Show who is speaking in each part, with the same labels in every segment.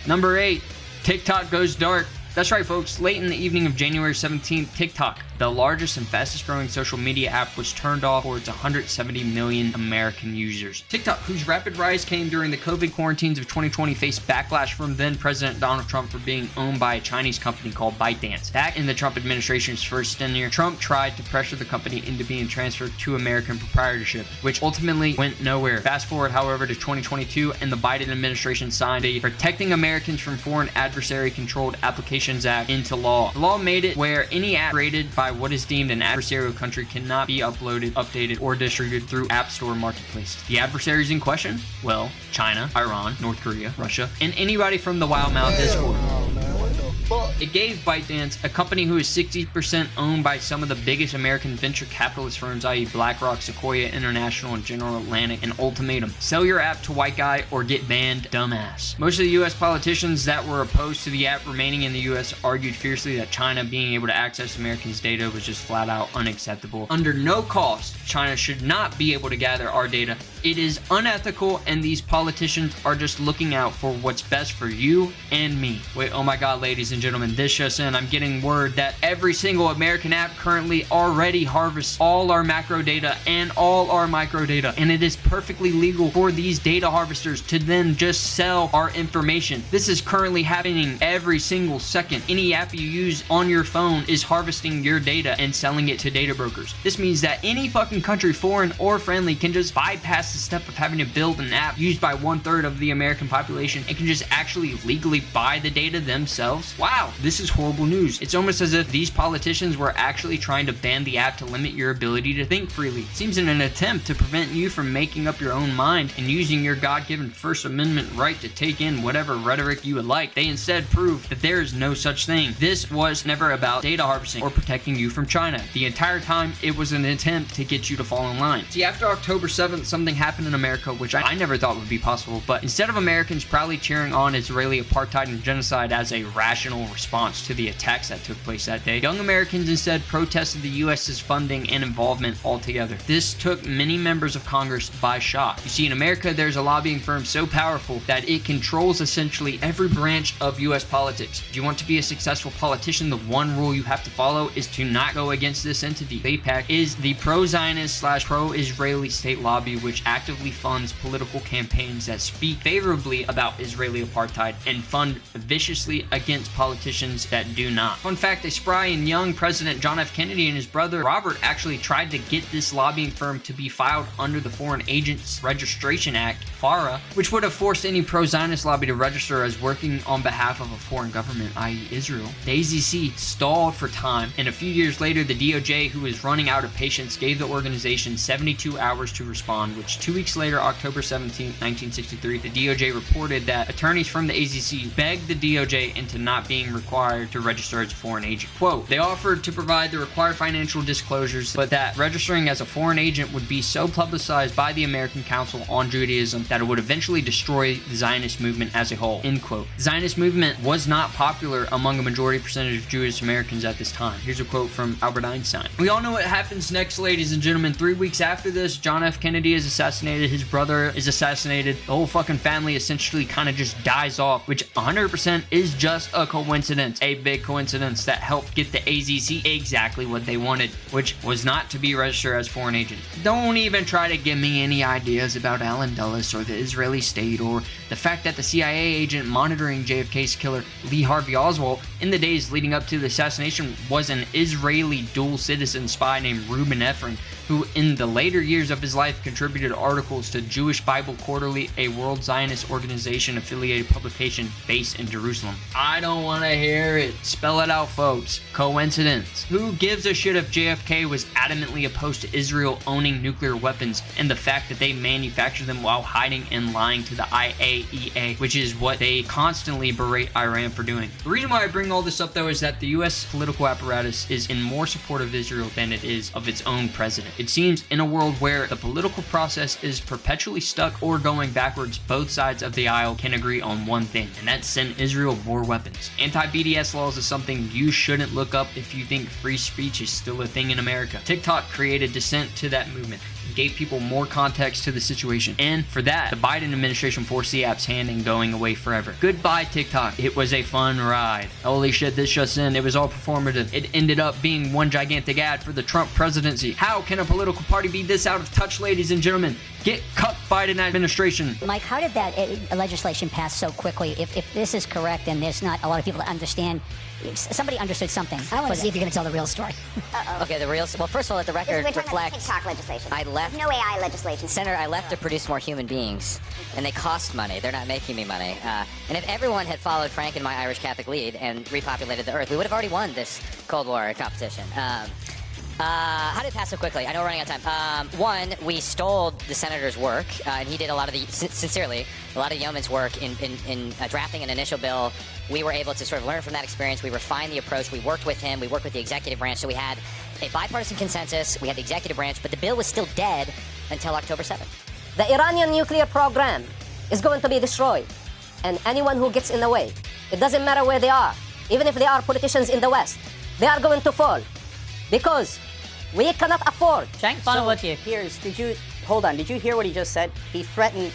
Speaker 1: Number 8, TikTok goes dark. That's right, folks. Late in the evening of January 17th, TikTok, the largest and fastest growing social media app, was turned off for its 170 million American users. TikTok, whose rapid rise came during the COVID quarantines of 2020, faced backlash from then President Donald Trump for being owned by a Chinese company called ByteDance. Back in the Trump administration's first tenure, Trump tried to pressure the company into being transferred to American proprietorship, which ultimately went nowhere. Fast forward, however, to 2022, and the Biden administration signed a Protecting Americans from Foreign Adversary-Controlled Applications Act into law. The law made it where any app rated by what is deemed an adversarial country cannot be uploaded, updated, or distributed through App Store marketplaces. The adversaries in question? Well, China, Iran, North Korea, Russia, and anybody from the Wild Mouth Discord. It gave ByteDance, a company who is 60% owned by some of the biggest American venture capitalist firms, i.e. BlackRock, Sequoia International, and General Atlantic, an ultimatum. Sell your app to white guy or get banned, dumbass. Most of the U.S. politicians that were opposed to the app remaining in the U.S. argued fiercely that China being able to access Americans' data was just flat out unacceptable. Under no cost, China should not be able to gather our data. It is unethical, and these politicians are just looking out for what's best for you and me. Wait, oh my god, ladies and gentlemen, this just in, I'm getting word that every single American app currently already harvests all our macro data and all our micro data, and it is perfectly legal for these data harvesters to then just sell our information. This is currently happening every single second. Any app you use on your phone is harvesting your data and selling it to data brokers. This means that any fucking country, foreign or friendly, can just bypass the step of having to build an app used by 1/3 of the American population and can just actually legally buy the data themselves. Wow, this is horrible news. It's almost as if these politicians were actually trying to ban the app to limit your ability to think freely. It seems in an attempt to prevent you from making up your own mind and using your God-given First Amendment right to take in whatever rhetoric you would like. They instead proved that there is no such thing. This was never about data harvesting or protecting you from China. The entire time, it was an attempt to get you to fall in line. See, after October 7th, something happened in America which I never thought would be possible, but instead of Americans proudly cheering on Israeli apartheid and genocide as a rational response to the attacks that took place that day, young Americans instead protested the U.S.'s funding and involvement altogether. This took many members of Congress by shock. You see, in America, there's a lobbying firm so powerful that it controls essentially every branch of U.S. politics. If you want to be a successful politician, the one rule you have to follow is to not go against this entity. AIPAC is the pro-Zionist / pro-Israeli state lobby which actively funds political campaigns that speak favorably about Israeli apartheid and fund viciously against politicians that do not. Fun fact, a spry and young President John F. Kennedy and his brother Robert actually tried to get this lobbying firm to be filed under the Foreign Agents Registration Act, FARA, which would have forced any pro-Zionist lobby to register as working on behalf of a foreign government, i.e. Israel. The AZC stalled for time, and a few years later, the DOJ, who was running out of patience, gave the organization 72 hours to respond, which 2 weeks later, October 17, 1963, the DOJ reported that attorneys from the AZC begged the DOJ into not being required to register as a foreign agent. Quote, they offered to provide the required financial disclosures, but that registering as a foreign agent would be so publicized by the American Council on Judaism that it would eventually destroy the Zionist movement as a whole. End quote. The Zionist movement was not popular among a majority percentage of Jewish Americans at this time. Here's a quote from Albert Einstein. We all know what happens next, ladies and gentlemen. 3 weeks after this, John F. Kennedy is assassinated, his brother is assassinated, the whole fucking family essentially kind of just dies off, which 100% is just a coincidence, a big coincidence that helped get the AZC exactly what they wanted, which was not to be registered as foreign agents. Don't even try to give me any ideas about Allen Dulles or the Israeli state or the fact that the CIA agent monitoring JFK's killer Lee Harvey Oswald in the days leading up to the assassination was an Israeli dual citizen spy named Reuben Efron, who in the later years of his life contributed articles to Jewish Bible Quarterly, a World Zionist Organization affiliated publication based in Jerusalem. I don't want to hear it. Spell it out, folks. Coincidence. Who gives a shit if JFK was adamantly opposed to Israel owning nuclear weapons and the fact that they manufactured them while hiding and lying to the IAEA, which is what they constantly berate Iran for doing. The reason why I bring all this up, though, is that the U.S. political apparatus is in more support of Israel than it is of its own president. It seems in a world where the political process is perpetually stuck or going backwards, both sides of the aisle can agree on one thing, and that's send Israel more weapons. Anti-BDS laws is something you shouldn't look up if you think free speech is still a thing in America. TikTok created dissent to that movement. gave people more context to the situation. And for that, the Biden administration forced the app's hand in going away forever. Goodbye, TikTok. It was a fun ride. Holy shit, this just in. It was all performative. It ended up being one gigantic ad for the Trump presidency. How can a political party be this out of touch, ladies and gentlemen? Get cucked, Biden administration.
Speaker 2: Mike, how did that legislation pass so quickly? If this is correct and there's not a lot of people that understand, somebody understood something.
Speaker 3: I want to see if you're going to tell the real story.
Speaker 4: Okay, the real. Well, first of all, let the record reflect.
Speaker 3: Tik Tok legislation.
Speaker 4: I left.
Speaker 3: No AI legislation.
Speaker 4: Senator, I left to produce more human beings, and they cost money. They're not making me money. And if everyone had followed Frank and my Irish Catholic lead and repopulated the earth, we would have already won this Cold War competition. How did it pass so quickly? I know we're running out of time. One, we stole the senator's work, and he did a lot of the, sincerely, a lot of the yeoman's work in drafting an initial bill. We were able to sort of learn from that experience. We refined the approach. We worked with him. We worked with the executive branch. So we had a bipartisan consensus. We had the executive branch, but the bill was still dead until October 7th.
Speaker 5: The Iranian nuclear program is going to be destroyed. And anyone who gets in the way, it doesn't matter where they are, even if they are politicians in the West, they are going to fall. Because we cannot afford.
Speaker 6: Shank, final word to you.
Speaker 5: Did you hear what he just said? He threatened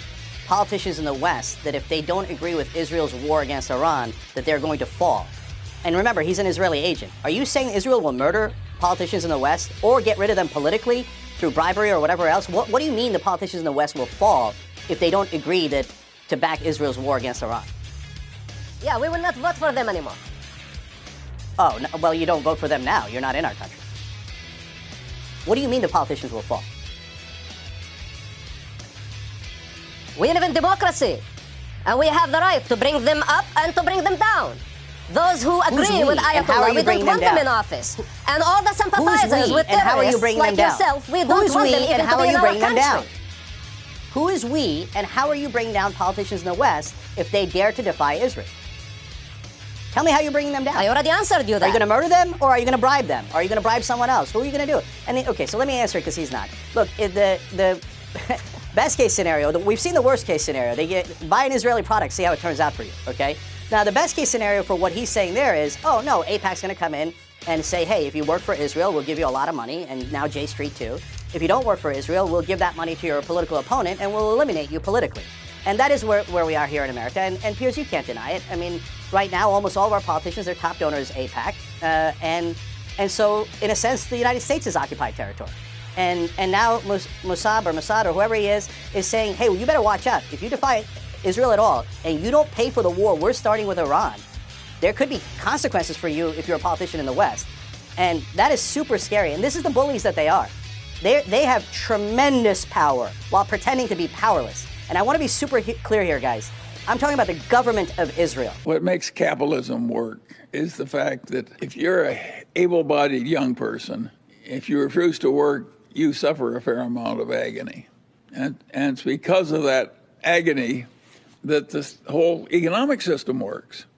Speaker 5: politicians in the West that if they don't agree with Israel's war against Iran, that they're going to fall. And remember, he's an Israeli agent. Are you saying Israel will murder politicians in the West or get rid of them politically through bribery or whatever else? What do you mean the politicians in the West will fall if they don't agree to back Israel's war against Iran? Yeah, we will not vote for them anymore. Oh, no, well, you don't vote for them now. You're not in our country. What do you mean the politicians will fall? We live in democracy, and we have the right to bring them up and to bring them down. Those who agree with Ayatollah, we don't want them in office. And all the sympathizers with terrorists like yourself, we don't want them even to be in our country. Who is we, and how are you bringing down politicians in the West if they dare to defy Israel? Tell me how you're bringing them down. I already answered you that. Are you going to murder them, or are you going to bribe them? Are you going to bribe someone else? Who are you going to do? And okay, so let me answer it because he's not. Look, the best case scenario, we've seen the worst case scenario. They buy an Israeli product, see how it turns out for you, okay? Now, the best case scenario for what he's saying there is, oh, no, AIPAC's going to come in and say, hey, if you work for Israel, we'll give you a lot of money, and now J Street too. If you don't work for Israel, we'll give that money to your political opponent, and we'll eliminate you politically. And that is where we are here in America. And Piers, you can't deny it. I mean, right now, almost all of our politicians, their top donor is AIPAC. And so, in a sense, the United States is occupied territory. And now Mossad or whoever he is saying, hey, well, you better watch out. If you defy Israel at all, and you don't pay for the war we're starting with Iran, there could be consequences for you if you're a politician in the West. And that is super scary. And this is the bullies that they are. They have tremendous power while pretending to be powerless. And I want to be super clear here, guys. I'm talking about the government of Israel.
Speaker 7: What makes capitalism work is the fact that if you're an able-bodied young person, if you refuse to work, you suffer a fair amount of agony. And it's because of that agony that this whole economic system works.